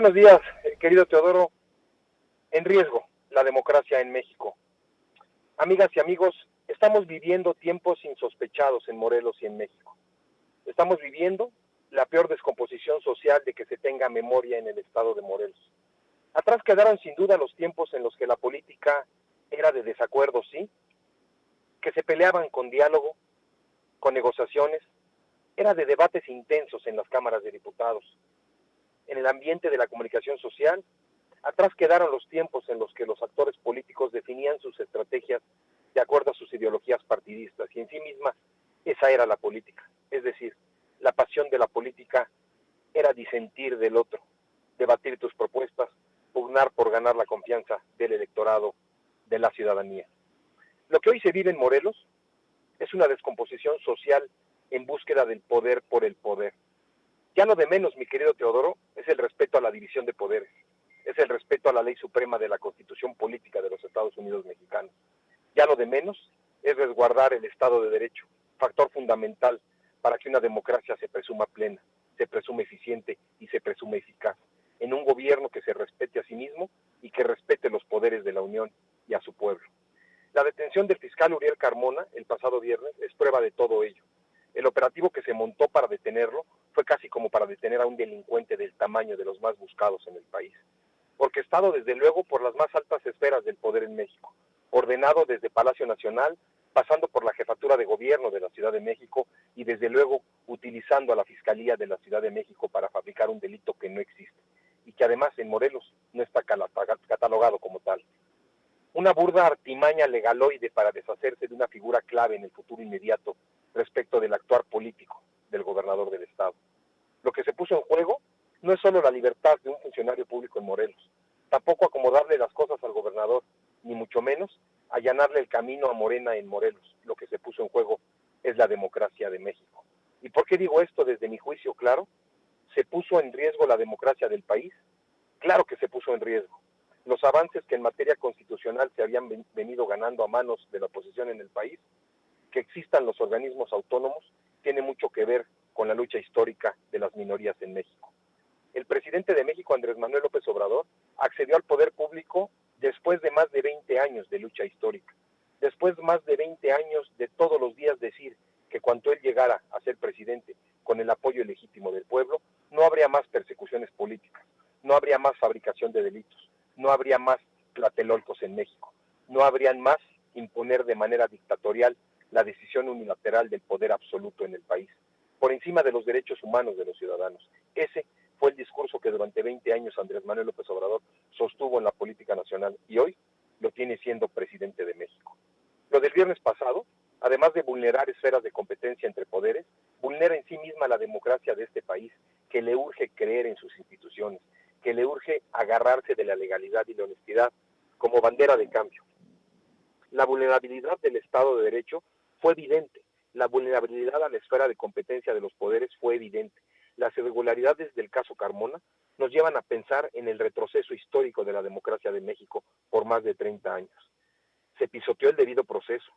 buenos días, querido Teodoro. En riesgo, la democracia en México. Amigas y amigos, estamos viviendo tiempos insospechados en Morelos y en México. Estamos viviendo la peor descomposición social de que se tenga memoria en el estado de Morelos. Atrás quedaron sin duda los tiempos en los que la política era de desacuerdo, sí, que se peleaban con diálogo, con negociaciones, era de debates intensos en las cámaras de diputados. En el ambiente de la comunicación social, atrás quedaron los tiempos en los que los actores políticos definían sus estrategias de acuerdo a sus ideologías partidistas, y en sí misma esa era la política. Es decir, la pasión de la política era disentir del otro, debatir tus propuestas, pugnar por ganar la confianza del electorado, de la ciudadanía. Lo que hoy se vive en Morelos es una descomposición social en búsqueda del poder por el poder. Ya lo de menos, mi querido Teodoro, es el respeto a la división de poderes, es el respeto a la ley suprema de la Constitución Política de los Estados Unidos Mexicanos. Ya lo de menos es resguardar el Estado de Derecho, factor fundamental para que una democracia se presuma plena, se presume eficiente y se presume eficaz, en un gobierno que se respete a sí mismo y que respete los poderes de la Unión y a su pueblo. La detención del fiscal Uriel Carmona el pasado viernes es prueba de todo ello. El operativo que se montó para detenerlo fue casi como para detener a un delincuente del tamaño de los más buscados en el país, orquestado desde luego por las más altas esferas del poder en México, ordenado desde Palacio Nacional, pasando por la Jefatura de Gobierno de la Ciudad de México y desde luego utilizando a la Fiscalía de la Ciudad de México para fabricar un delito que no existe y que además en Morelos no está catalogado como tal. Una burda artimaña legaloide para deshacerse de una figura clave en el futuro inmediato respecto del actuar político del gobernador del estado. Lo que se puso en juego no es solo la libertad de un funcionario público en Morelos, tampoco acomodarle las cosas al gobernador, ni mucho menos allanarle el camino a Morena en Morelos. Lo que se puso en juego es la democracia de México. ¿Y por qué digo esto desde mi juicio claro? ¿Se puso en riesgo la democracia del país? Claro que se puso en riesgo. Los avances que en materia constitucional se habían venido ganando a manos de la oposición en el país, que existan los organismos autónomos, tiene mucho que ver con la lucha histórica de las minorías en México. El presidente de México, Andrés Manuel López Obrador, accedió al poder público después de más de 20 años de lucha histórica, después de más de 20 años de todos los días decir que cuando él llegara a ser presidente con el apoyo legítimo del pueblo, no habría más persecuciones políticas, no habría más fabricación de delitos, no habría más tlatelolcos en México, no habrían más imponer de manera dictatorial la decisión unilateral del poder absoluto en el país, por encima de los derechos humanos de los ciudadanos. Ese fue el discurso que durante 20 años Andrés Manuel López Obrador sostuvo en la política nacional y hoy lo tiene siendo presidente de México. Lo del viernes pasado, además de vulnerar esferas de competencia entre poderes, vulnera en sí misma la democracia de este país, que le urge creer en sus instituciones, que le urge agarrarse de la legalidad y la honestidad como bandera de cambio. La vulnerabilidad del Estado de Derecho fue evidente, la vulnerabilidad a la esfera de competencia de los poderes fue evidente. Las irregularidades del caso Carmona nos llevan a pensar en el retroceso histórico de la democracia de México por más de 30 años. Se pisoteó el debido proceso,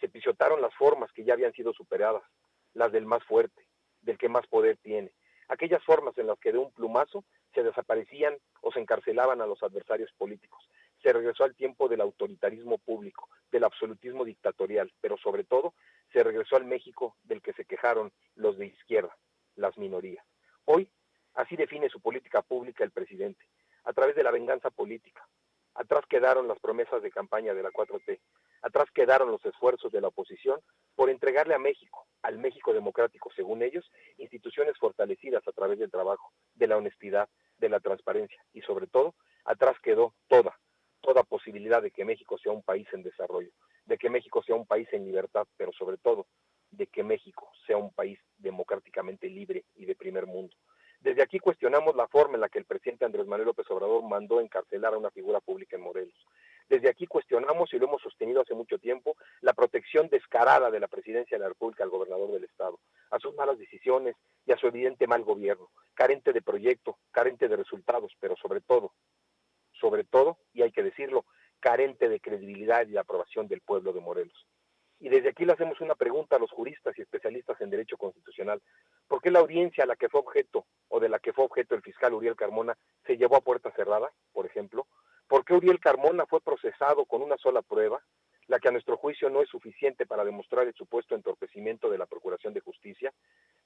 se pisotearon las formas que ya habían sido superadas, las del más fuerte, del que más poder tiene, aquellas formas en las que de un plumazo se desaparecían o se encarcelaban a los adversarios políticos. Se regresó al tiempo del autoritarismo público, del absolutismo dictatorial, pero sobre todo se regresó al México del que se quejaron los de izquierda, las minorías. Hoy, así define su política pública el presidente, a través de la venganza política. Atrás quedaron las promesas de campaña de la 4T, atrás quedaron los esfuerzos de la oposición por entregarle a México, al México democrático, según ellos, instituciones fortalecidas a través del trabajo, de la honestidad, de la transparencia y sobre todo, atrás quedó toda posibilidad de que México sea un país en desarrollo, de que México sea un país en libertad, pero sobre todo, de que México sea un país democráticamente libre y de primer mundo. Desde aquí cuestionamos la forma en la que el presidente Andrés Manuel López Obrador mandó encarcelar a una figura pública en Morelos. Desde aquí cuestionamos, y lo hemos sostenido hace mucho tiempo, la protección descarada de la presidencia de la República al gobernador del estado, a sus malas decisiones y a su evidente mal gobierno, carente de proyecto, carente de resultados, pero sobre todo, y hay que decirlo, carente de credibilidad y de aprobación del pueblo de Morelos. Y desde aquí le hacemos una pregunta a los juristas y especialistas en derecho constitucional. ¿Por qué la audiencia a la que fue objeto o de la que fue objeto el fiscal Uriel Carmona se llevó a puerta cerrada, por ejemplo? ¿Por qué Uriel Carmona fue procesado con una sola prueba, la que a nuestro juicio no es suficiente para demostrar el supuesto entorpecimiento de la Procuración de Justicia?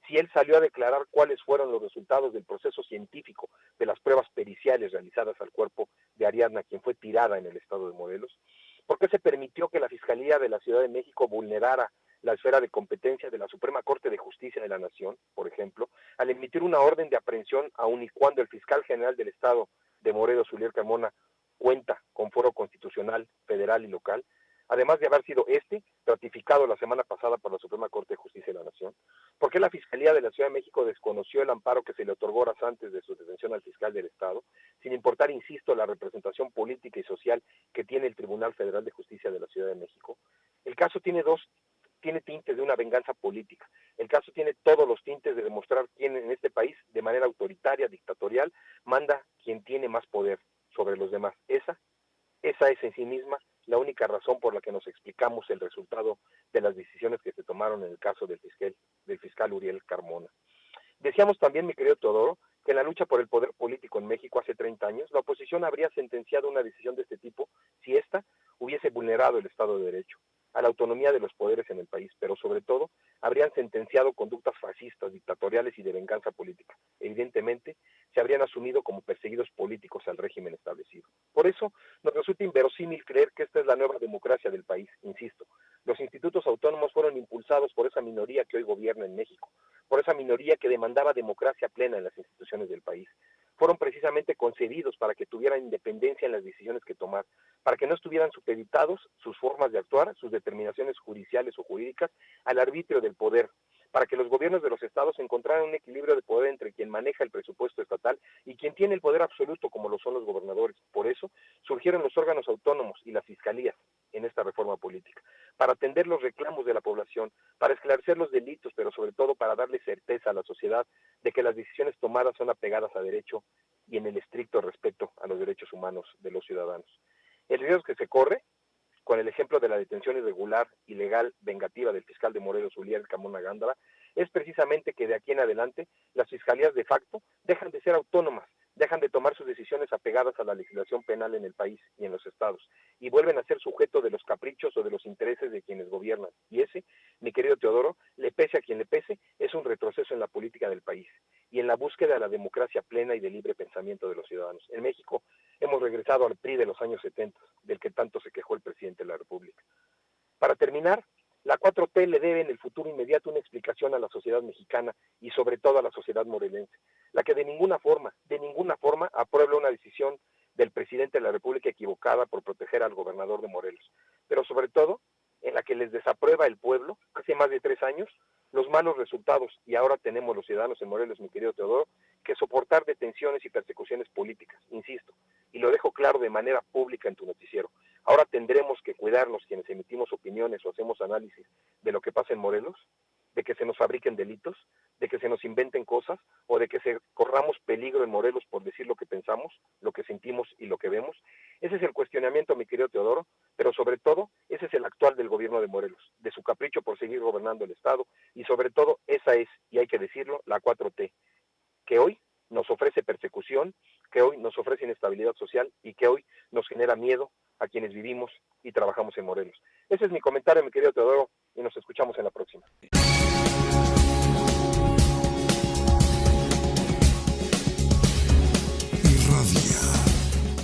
Si él salió a declarar cuáles fueron los resultados del proceso científico de las pruebas periciales realizadas al cuerpo de Ariadna, quien fue tirada en el estado de Morelos. ¿Por qué se permitió que la Fiscalía de la Ciudad de México vulnerara la esfera de competencia de la Suprema Corte de Justicia de la Nación, por ejemplo, al emitir una orden de aprehensión aun y cuando el fiscal general del Estado de Morelos, Uriel Carmona, cuenta con foro constitucional, federal y local, además de haber sido ratificado la semana pasada por la Suprema Corte de Justicia de la Nación? ¿Por qué la Fiscalía de la Ciudad de México desconoció el amparo que se le otorgó horas antes de su detención al fiscal del Estado, sin importar, insisto, la representación política y social que tiene el Tribunal Federal de Justicia de la Ciudad de México? El caso tiene tintes de una venganza política. El caso tiene todos los tintes de demostrar quién en este país, de manera autoritaria, dictatorial, manda quien tiene más poder sobre los demás. Esa es en sí misma la única razón por la que nos explicamos el resultado de las decisiones que se tomaron en el caso del fiscal Uriel Carmona. Decíamos también, mi querido Teodoro, que en la lucha por el poder político en México hace 30 años, la oposición habría sentenciado una decisión de este tipo si ésta hubiese vulnerado el Estado de Derecho, a la autonomía de los poderes en el país, pero sobre todo habrían sentenciado conductas fascistas, dictatoriales y de venganza política. Evidentemente, se habrían asumido como perseguidos políticos al régimen establecido. Por eso, nos resulta inverosímil creer que esta es la nueva democracia del país, insisto. Los institutos autónomos fueron impulsados por esa minoría que hoy gobierna en México, por esa minoría que demandaba democracia plena en las instituciones del país. Fueron precisamente concebidos para que tuvieran independencia en las decisiones que tomar, para que no estuvieran supeditados sus formas de actuar, sus determinaciones judiciales o jurídicas, al arbitrio del poder, para que los gobiernos de los estados encontraran un equilibrio de poder entre quien maneja el presupuesto estatal y quien tiene el poder absoluto, como lo son los gobernadores. Por eso surgieron los órganos autónomos y las fiscalías en esta reforma política, para atender los reclamos de la población, para esclarecer los delitos, pero sobre todo para darle certeza a la sociedad de que las decisiones tomadas son apegadas a derecho y en el estricto respeto a los derechos humanos de los ciudadanos. El riesgo que se corre, con el ejemplo de la detención irregular, ilegal, vengativa del fiscal de Morelos, Uriel Carmona Gándara, es precisamente que de aquí en adelante las fiscalías de facto dejan de ser autónomas, dejan de tomar sus decisiones apegadas a la legislación penal en el país y en los estados, y vuelven a ser sujeto de los caprichos o de los intereses de quienes gobiernan. Y ese, mi querido Teodoro, le pese a quien le pese, es un retroceso en la política del país y en la búsqueda de la democracia plena y de libre pensamiento de los ciudadanos. En México hemos regresado al PRI de los años 70, del que tanto se quejó el presidente de la República. Para terminar, la 4T le debe en el futuro inmediato una explicación a la sociedad mexicana y sobre todo a la sociedad morelense, la que de ninguna forma, apruebe una decisión del presidente de la República equivocada por proteger al gobernador de Morelos, pero sobre todo en la que les desaprueba el pueblo, hace más de 3 años, los malos resultados, y ahora tenemos los ciudadanos en Morelos, mi querido Teodoro, que soportar detenciones y persecuciones políticas, insisto, y lo dejo claro de manera pública en tu noticiero. Ahora tendremos que cuidarnos quienes emitimos opiniones o hacemos análisis de lo que pasa en Morelos, de que se nos fabriquen delitos, de que se nos inventen cosas o de que corramos peligro en Morelos por decir lo que pensamos, lo que sentimos y lo que vemos. Ese es el cuestionamiento, mi querido Teodoro, pero sobre todo ese es el actual del gobierno de Morelos, de su capricho por seguir gobernando el Estado y sobre todo esa es, y hay que decirlo, la 4T, que hoy nos ofrece persecución, que hoy nos ofrece inestabilidad social y que hoy nos genera miedo a quienes vivimos y trabajamos en Morelos. Ese es mi comentario, mi querido Teodoro, y nos escuchamos en la próxima.